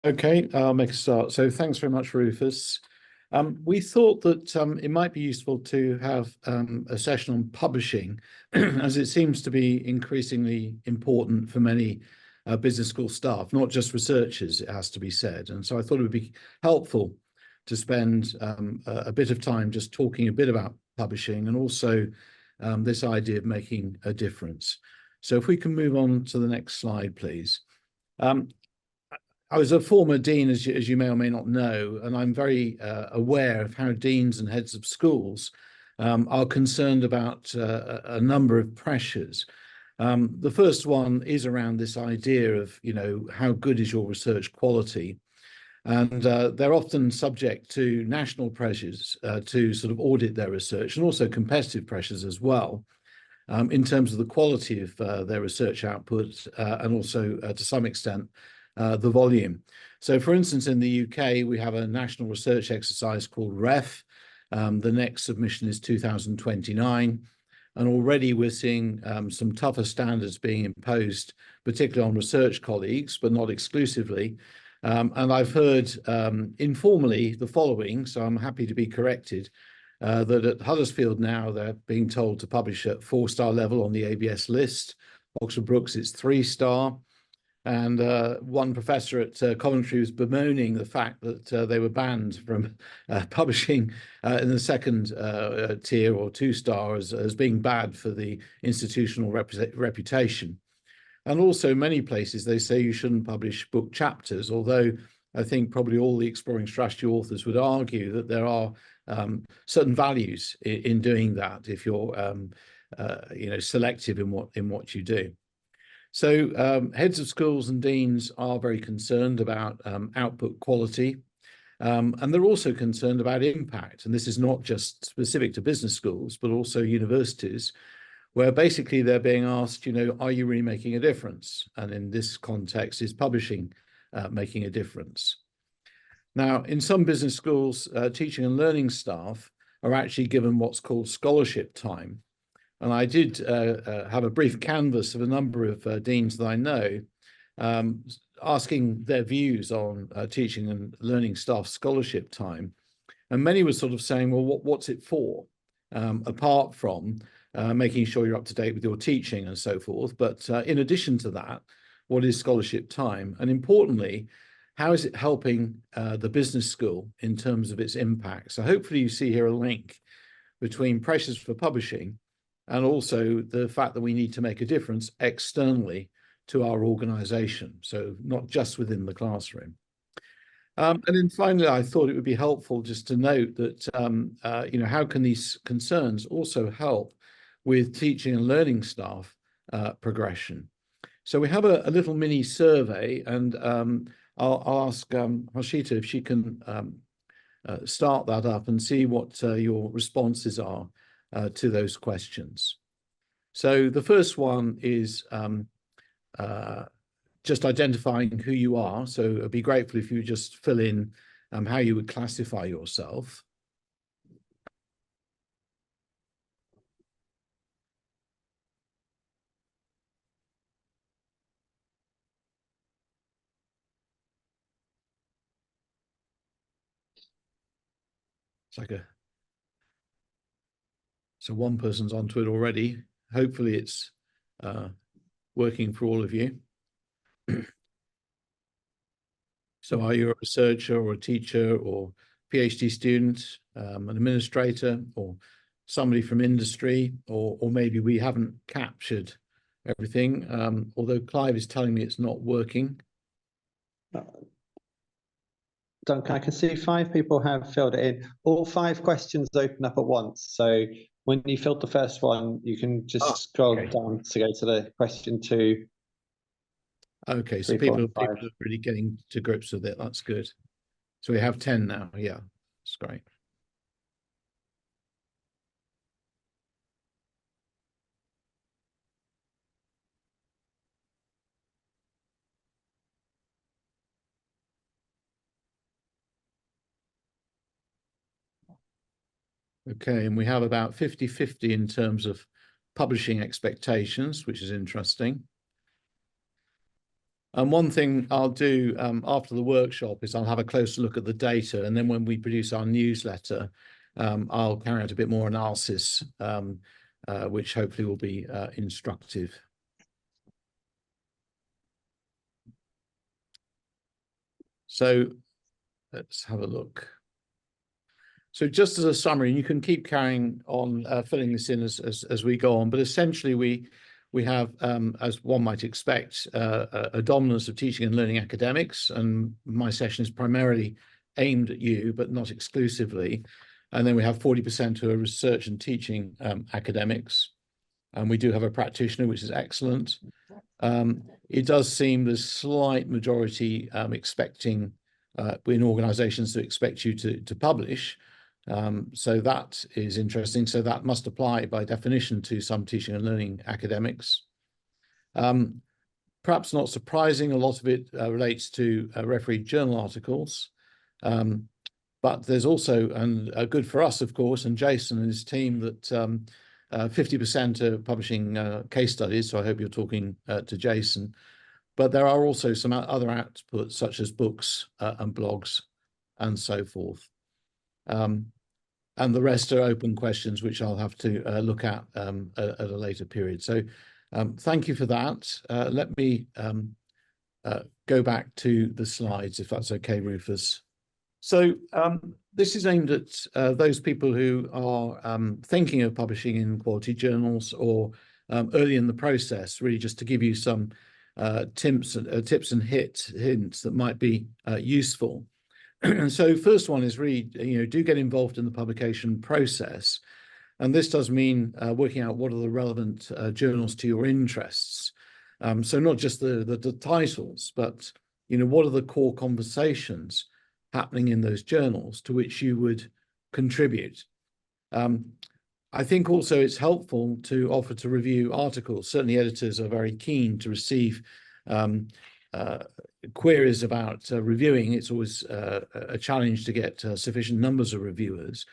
Okay, I'll make a start. So thanks very much, Rufus. We thought that it might be useful to have a session on publishing, as it seems to be increasingly important for many business school staff, not just researchers, it has to be said. And so I thought it would be helpful to spend a bit of time just talking a bit about publishing and also this idea of making a difference. So if we can move on to the next slide, please. I was a former dean, as you may or may not know, and I'm very aware of how deans and heads of schools are concerned about a number of pressures. The first one is around this idea of, how good is your research quality? And they're often subject to national pressures to sort of audit their research and also competitive pressures as well. In terms of the quality of their research output and also to some extent the volume. So for instance, in the UK, we have a national research exercise called REF. The next submission is 2029. And already we're seeing some tougher standards being imposed, particularly on research colleagues, but not exclusively. And I've heard informally the following, so I'm happy to be corrected, that at Huddersfield now, they're being told to publish at 4-star level on the ABS list. Oxford Brookes, it's 3-star. And one professor at Coventry was bemoaning the fact that they were banned from publishing in the second tier or 2-star as being bad for the institutional reputation. And also many places they say you shouldn't publish book chapters, although I think probably all the exploring strategy authors would argue that there are certain values in doing that if you're selective in what you do. So heads of schools and deans are very concerned about output quality, and they're also concerned about impact. And this is not just specific to business schools, but also universities, where basically they're being asked, are you really making a difference? And in this context, is publishing making a difference? Now, in some business schools, teaching and learning staff are actually given what's called scholarship time. And I did have a brief canvass of a number of deans that I know, asking their views on teaching and learning staff scholarship time. And many were sort of saying, well, what's it for? Apart from making sure you're up to date with your teaching and so forth. But in addition to that, what is scholarship time? And importantly, how is it helping the business school in terms of its impact? So hopefully you see here a link between pressures for publishing and also the fact that we need to make a difference externally to our organization, so not just within the classroom. And then finally, I thought it would be helpful just to note that, how can these concerns also help with teaching and learning staff progression? So we have a little mini survey, and I'll ask Harshita if she can start that up and see what your responses are to those questions. So the first one is just identifying who you are. So I'd be grateful if you just fill in how you would classify yourself. It's like so one person's onto it already. Hopefully it's working for all of you. So are you a researcher or a teacher or PhD student, an administrator, or somebody from industry, or maybe we haven't captured everything, although Clive is telling me it's not working. Duncan, I can see 5 people have filled it in. All 5 questions open up at once. So when you filled the first one, you can just scroll down to go to the question 2. Okay, so people are really getting to grips with it. That's good. So we have 10 now. Yeah, that's great. Okay, and we have about 50-50 in terms of publishing expectations, which is interesting. And one thing I'll do after the workshop is I'll have a closer look at the data, and then when we produce our newsletter, I'll carry out a bit more analysis, which hopefully will be instructive. So let's have a look. So just as a summary, and you can keep carrying on filling this in as we go on, but essentially we have, as one might expect, a dominance of teaching and learning academics, and my session is primarily aimed at you, but not exclusively. And then we have 40% who are research and teaching academics, and we do have a practitioner, which is excellent. It does seem there's slight majority expecting in organisations to expect you to publish. So that is interesting. So that must apply by definition to some teaching and learning academics. Perhaps not surprising, a lot of it relates to refereed journal articles. But there's also, and good for us, of course, and Jason and his team, that 50% are publishing case studies. So I hope you're talking to Jason. But there are also some other outputs, such as books and blogs and so forth. And the rest are open questions, which I'll have to look at a later period. So thank you for that. Let me go back to the slides, if that's okay, Rufus. So this is aimed at those people who are thinking of publishing in quality journals or early in the process, really just to give you some tips and hints that might be useful. So first one is really, do get involved in the publication process. And this does mean working out what are the relevant journals to your interests. So not just the titles, but, what are the core conversations happening in those journals to which you would contribute. I think also it's helpful to offer to review articles. Certainly editors are very keen to receive queries about reviewing. It's always a challenge to get sufficient numbers of reviewers.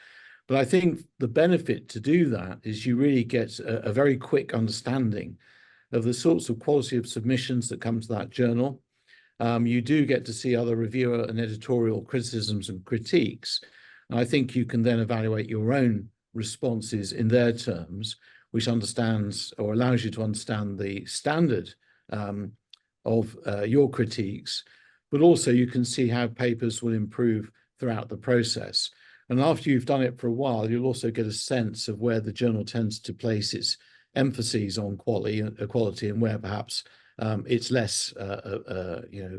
But I think the benefit to do that is you really get a very quick understanding of the sorts of quality of submissions that come to that journal. You do get to see other reviewer and editorial criticisms and critiques. And I think you can then evaluate your own responses in their terms, which understands or allows you to understand the standard of your critiques, but also you can see how papers will improve throughout the process. And after you've done it for a while, you'll also get a sense of where the journal tends to place its emphases on quality and where perhaps it's less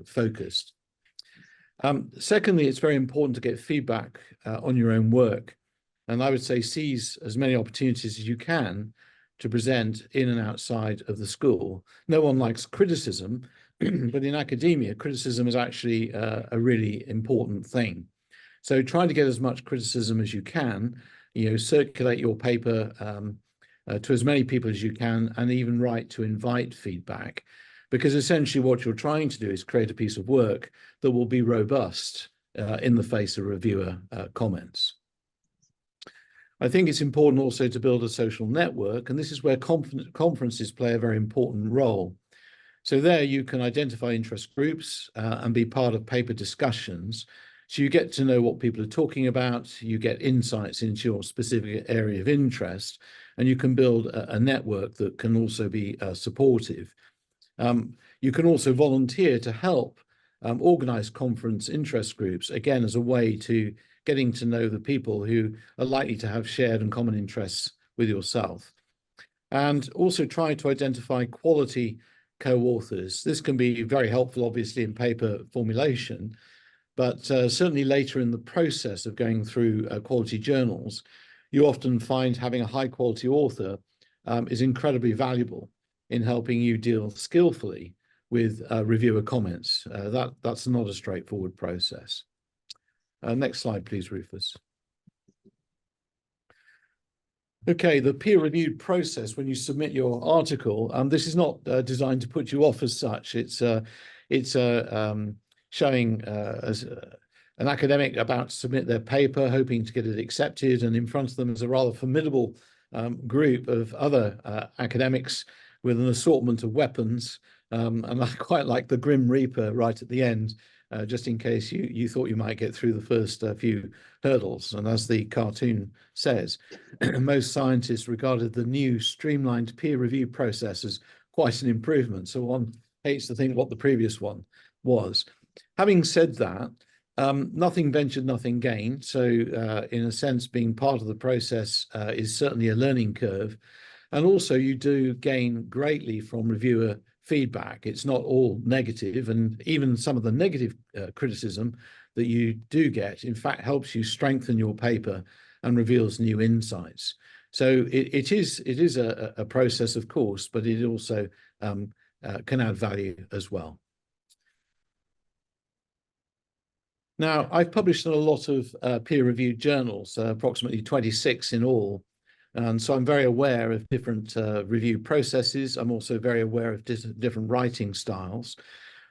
focused. Secondly, it's very important to get feedback on your own work. And I would say seize as many opportunities as you can to present in and outside of the school. No one likes criticism, but in academia, criticism is actually a really important thing. So try to get as much criticism as you can, circulate your paper to as many people as you can, and even write to invite feedback. Because essentially what you're trying to do is create a piece of work that will be robust in the face of reviewer comments. I think it's important also to build a social network, and this is where conferences play a very important role. So there you can identify interest groups and be part of paper discussions. So you get to know what people are talking about, you get insights into your specific area of interest, and you can build a network that can also be supportive. You can also volunteer to help organize conference interest groups, again, as a way to getting to know the people who are likely to have shared and common interests with yourself. And also try to identify quality co-authors. This can be very helpful, obviously, in paper formulation, but certainly later in the process of going through quality journals, you often find having a high quality author is incredibly valuable in helping you deal skillfully with reviewer comments. That's not a straightforward process. Next slide, please, Rufus. Okay, the peer-reviewed process when you submit your article. This is not designed to put you off as such. It's showing as an academic about to submit their paper, hoping to get it accepted, and in front of them is a rather formidable group of other academics with an assortment of weapons. And I quite like the Grim Reaper right at the end, just in case you thought you might get through the first few hurdles. And as the cartoon says, most scientists regarded the new streamlined peer review process as quite an improvement. So one hates to think what the previous one was. Having said that, nothing ventured, nothing gained. So in a sense, being part of the process is certainly a learning curve. And also you do gain greatly from reviewer feedback. It's not all negative, and even some of the negative criticism that you do get, in fact, helps you strengthen your paper and reveals new insights. So it is a process, of course, but it also can add value as well. Now, I've published in a lot of peer-reviewed journals, approximately 26 in all. And so I'm very aware of different review processes. I'm also very aware of different writing styles.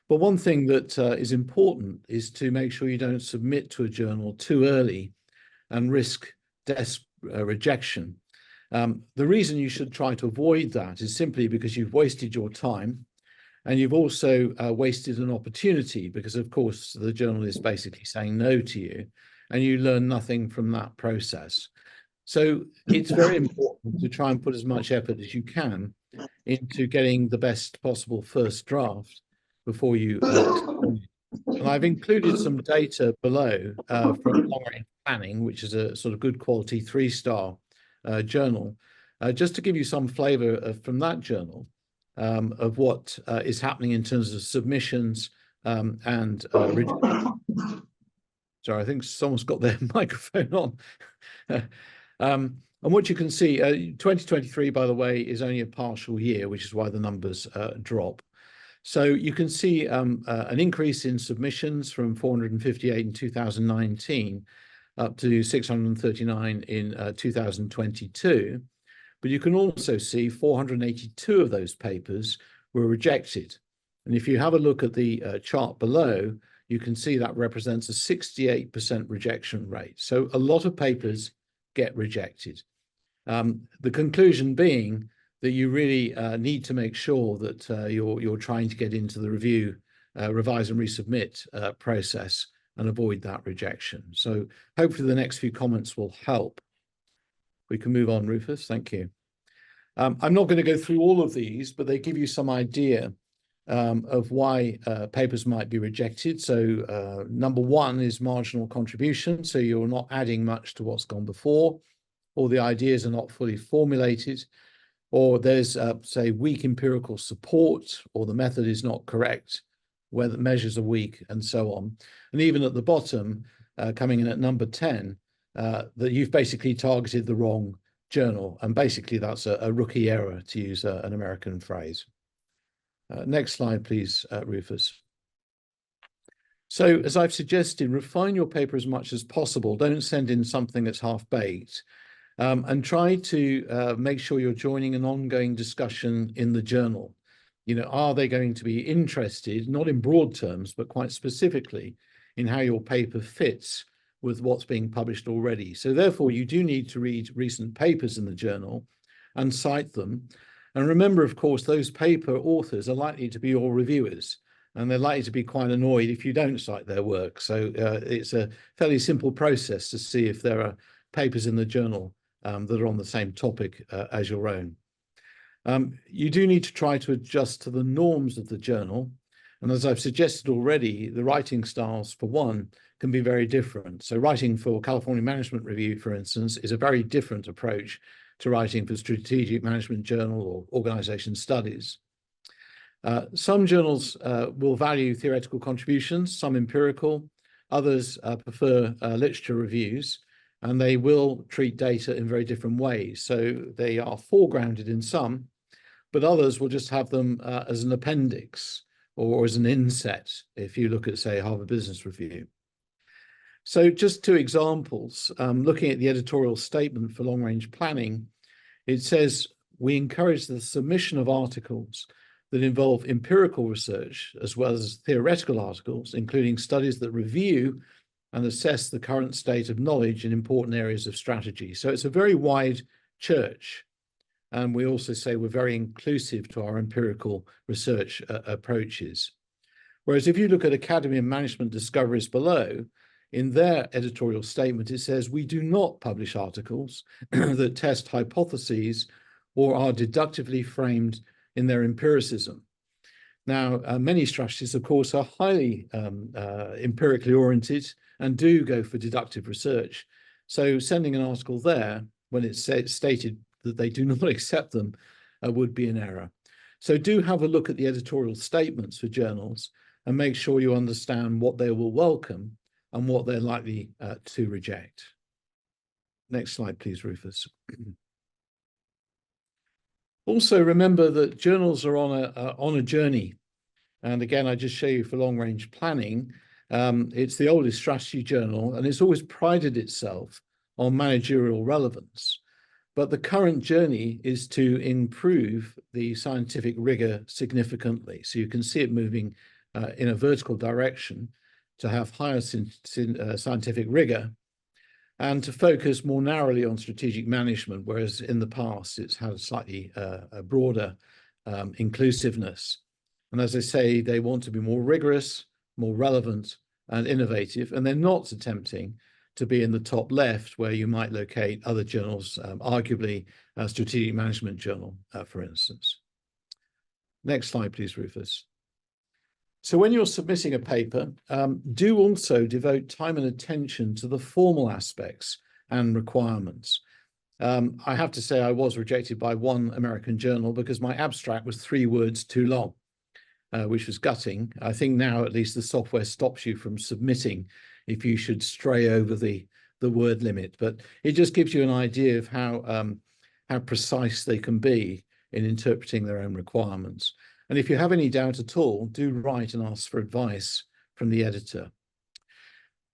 But one thing that is important is to make sure you don't submit to a journal too early and risk rejection. The reason you should try to avoid that is simply because you've wasted your time, and you've also wasted an opportunity because, of course, the journal is basically saying no to you, and you learn nothing from that process. So it's very important to try and put as much effort as you can into getting the best possible first draft before you. And I've included some data below from Long Range Planning, which is a sort of good quality 3-star journal, just to give you some flavor from that journal of what is happening in terms of submissions and sorry, I think someone's got their microphone on. And what you can see, 2023, by the way, is only a partial year, which is why the numbers drop. So you can see an increase in submissions from 458 in 2019 up to 639 in 2022. But you can also see 482 of those papers were rejected. And if you have a look at the chart below, you can see that represents a 68% rejection rate. So a lot of papers get rejected. The conclusion being that you really need to make sure that you're trying to get into the review, revise and resubmit process and avoid that rejection. So hopefully the next few comments will help. We can move on, Rufus. Thank you. I'm not going to go through all of these, but they give you some idea of why papers might be rejected. So number one is marginal contribution. So you're not adding much to what's gone before, or the ideas are not fully formulated, or there's, say, weak empirical support, or the method is not correct, where the measures are weak, and so on. And even at the bottom, coming in at number 10, that you've basically targeted the wrong journal. And basically, that's a rookie error, to use an American phrase. Next slide, please, Rufus. So as I've suggested, refine your paper as much as possible. Don't send in something that's half-baked. And try to make sure you're joining an ongoing discussion in the journal. You know, are they going to be interested, not in broad terms, but quite specifically in how your paper fits with what's being published already? So therefore, you do need to read recent papers in the journal and cite them. And remember, of course, those paper authors are likely to be your reviewers, and they're likely to be quite annoyed if you don't cite their work. So it's a fairly simple process to see if there are papers in the journal that are on the same topic as your own. You do need to try to adjust to the norms of the journal. And as I've suggested already, the writing styles, for one, can be very different. So writing for California Management Review, for instance, is a very different approach to writing for Strategic Management Journal or Organization Studies. Some journals will value theoretical contributions, some empirical, others prefer literature reviews, and they will treat data in very different ways. So they are foregrounded in some, but others will just have them as an appendix or as an inset, if you look at, say, Harvard Business Review. So just two examples, looking at the editorial statement for Long Range Planning, it says, we encourage the submission of articles that involve empirical research as well as theoretical articles, including studies that review and assess the current state of knowledge in important areas of strategy. So it's a very wide church. And we also say we're very inclusive to our empirical research approaches. Whereas if you look at Academy of Management Discoveries below, in their editorial statement, it says, we do not publish articles that test hypotheses or are deductively framed in their empiricism. Now, many strategies, of course, are highly empirically oriented and do go for deductive research. So sending an article there when it's stated that they do not accept them would be an error. So do have a look at the editorial statements for journals and make sure you understand what they will welcome and what they're likely to reject. Next slide, please, Rufus. Also, remember that journals are on a journey. And again, I just show you for long-range planning. It's the oldest strategy journal, and it's always prided itself on managerial relevance. But the current journey is to improve the scientific rigor significantly. So you can see it moving in a vertical direction to have higher scientific rigor and to focus more narrowly on strategic management, whereas in the past it's had a slightly a broader inclusiveness. And as I say, they want to be more rigorous, more relevant and innovative, and they're not attempting to be in the top left where you might locate other journals, arguably a strategic management journal, for instance. Next slide, please, Rufus. So when you're submitting a paper, do also devote time and attention to the formal aspects and requirements. I have to say I was rejected by one American journal because my abstract was 3 words too long, which was gutting. I think now at least the software stops you from submitting if you should stray over the word limit, but it just gives you an idea of how precise they can be in interpreting their own requirements. And if you have any doubt at all, do write and ask for advice from the editor.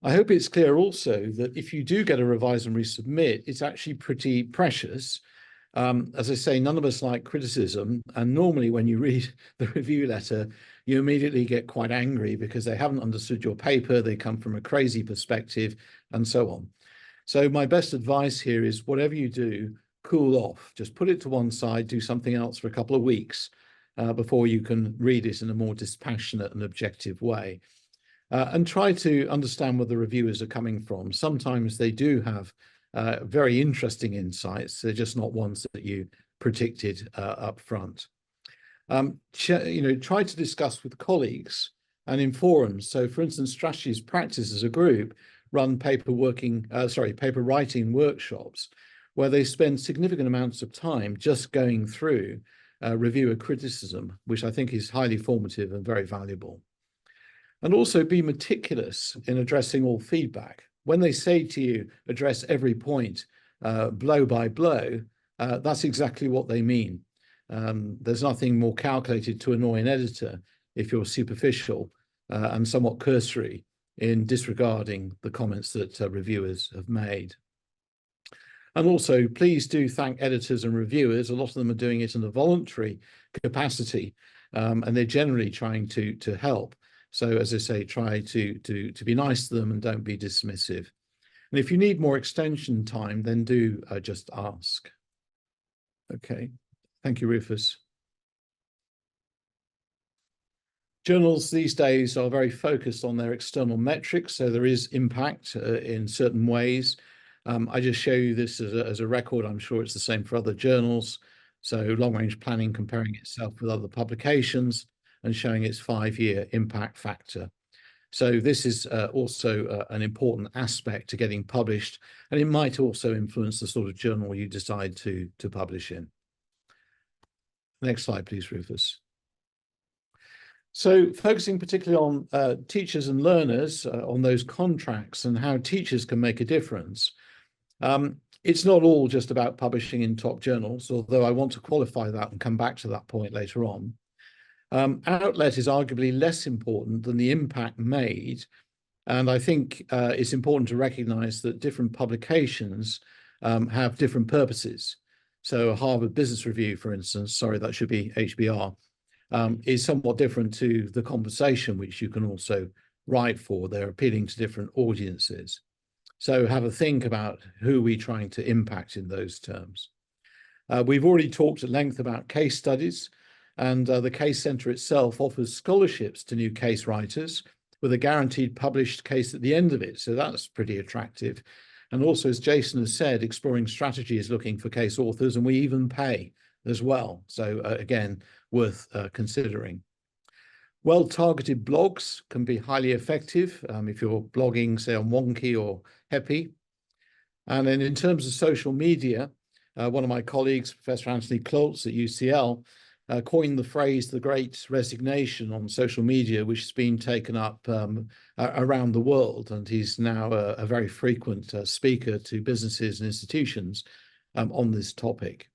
I hope it's clear also that if you do get a revise and resubmit, it's actually pretty precious. As I say, none of us like criticism. And normally when you read the review letter, you immediately get quite angry because they haven't understood your paper, they come from a crazy perspective, and so on. So my best advice here is whatever you do, cool off. Just put it to one side, do something else for a couple of weeks before you can read it in a more dispassionate and objective way. And try to understand where the reviewers are coming from. Sometimes they do have very interesting insights. They're just not ones that you predicted up front. Try to discuss with colleagues and in forums. So for instance, Strategies Practice as a group run paper writing workshops where they spend significant amounts of time just going through reviewer criticism, which I think is highly formative and very valuable. And also be meticulous in addressing all feedback. When they say to you, address every point blow by blow, that's exactly what they mean. There's nothing more calculated to annoy an editor if you're superficial and somewhat cursory in disregarding the comments that reviewers have made. And also, please do thank editors and reviewers. A lot of them are doing it in a voluntary capacity, and they're generally trying to help. So as I say, try to be nice to them and don't be dismissive. And if you need more extension time, then do just ask. Okay, thank you, Rufus. Journals these days are very focused on their external metrics, so there is impact in certain ways. I just show you this as a record. I'm sure it's the same for other journals. So long-range planning comparing itself with other publications and showing its 5-year impact factor. So this is also an important aspect to getting published, and it might also influence the sort of journal you decide to publish in. Next slide, please, Rufus. So focusing particularly on teachers and learners, on those contracts and how teachers can make a difference. It's not all just about publishing in top journals, although I want to qualify that and come back to that point later on. Outlet is arguably less important than the impact made. And I think it's important to recognize that different publications have different purposes. So a Harvard Business Review, for instance, sorry, that should be HBR, is somewhat different to The Conversation, which you can also write for. They're appealing to different audiences. So have a think about who we're trying to impact in those terms. We've already talked at length about case studies, and the Case Centre itself offers scholarships to new case writers with a guaranteed published case at the end of it. So that's pretty attractive. And also, as Jason has said, Exploring Strategy is looking for case authors, and we even pay as well. So again, worth considering. Well-targeted blogs can be highly effective if you're blogging, say, on Wonky or Happy. And then in terms of social media, one of my colleagues, Professor Anthony Klotz at UCL, coined the phrase "the Great Resignation" on social media, which has been taken up around the world, and he's now a very frequent speaker to businesses and institutions on this topic.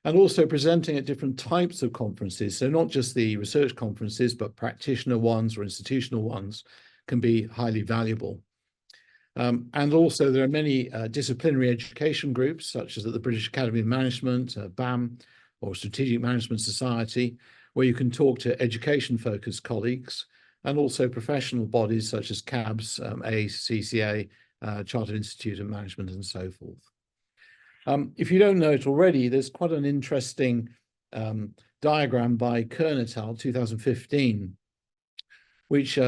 And also presenting at different types of conferences, so not just the research conferences, but practitioner ones or institutional ones can be highly valuable. And also there are many disciplinary education groups, such as at the British Academy of Management, BAM, or Strategic Management Society, where you can talk to education-focused colleagues, and also professional bodies such as CABS, ACCA, Chartered Institute of Management, and so forth. If you don't know it already, there's quite an interesting diagram by Kern et al. 2015, which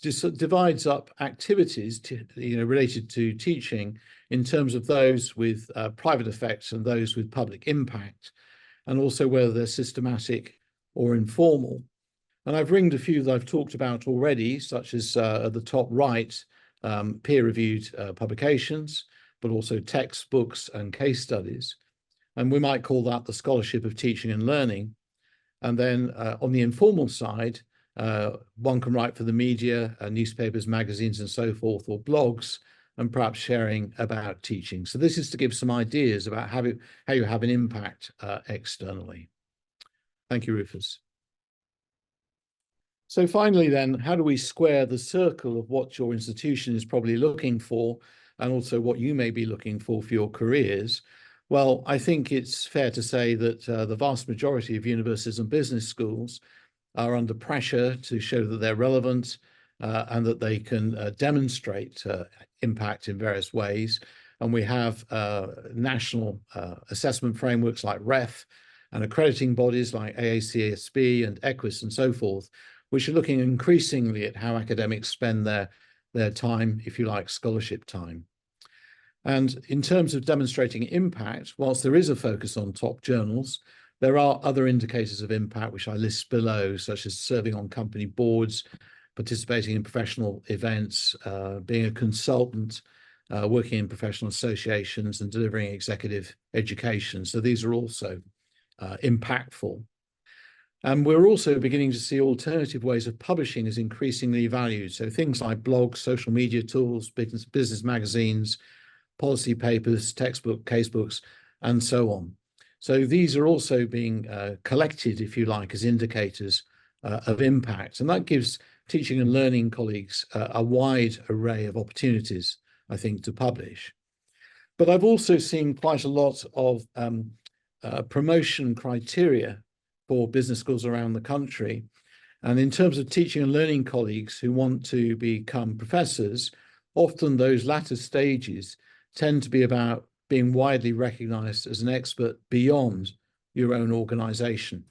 divides up activities related to teaching in terms of those with private effects and those with public impact, and also whether they're systematic or informal. And I've ringed a few that I've talked about already, such as at the top right, peer-reviewed publications, but also textbooks and case studies. And we might call that the scholarship of teaching and learning. And then on the informal side, one can write for the media, newspapers, magazines, and so forth, or blogs, and perhaps sharing about teaching. So this is to give some ideas about how you have an impact externally. Thank you, Rufus. So finally then, how do we square the circle of what your institution is probably looking for, and also what you may be looking for your careers? Well, I think it's fair to say that the vast majority of universities and business schools are under pressure to show that they're relevant and that they can demonstrate impact in various ways. And we have national assessment frameworks like REF and accrediting bodies like AACSB and EQUIS and so forth, which are looking increasingly at how academics spend their time, if you like, scholarship time. And in terms of demonstrating impact, whilst there is a focus on top journals, there are other indicators of impact which I list below, such as serving on company boards, participating in professional events, being a consultant, working in professional associations, and delivering executive education. So these are also impactful. And we're also beginning to see alternative ways of publishing as increasingly valued. So things like blogs, social media tools, business magazines, policy papers, textbook, casebooks, and so on. So these are also being collected, if you like, as indicators of impact. And that gives teaching and learning colleagues a wide array of opportunities, I think, to publish. But I've also seen quite a lot of promotion criteria for business schools around the country. And in terms of teaching and learning colleagues who want to become professors, often those latter stages tend to be about being widely recognized as an expert beyond your own organization.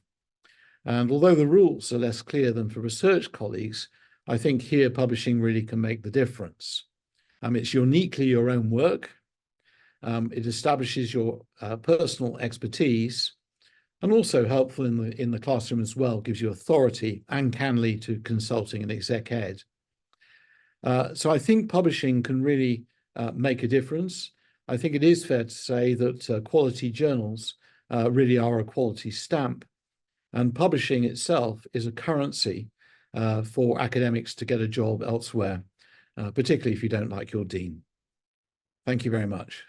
And although the rules are less clear than for research colleagues, I think here publishing really can make the difference. It's uniquely your own work. It establishes your personal expertise, and also helpful in the classroom as well, gives you authority and can lead to consulting and exec ed. So I think publishing can really make a difference. I think it is fair to say that quality journals really are a quality stamp, and publishing itself is a currency for academics to get a job elsewhere, particularly if you don't like your dean. Thank you very much.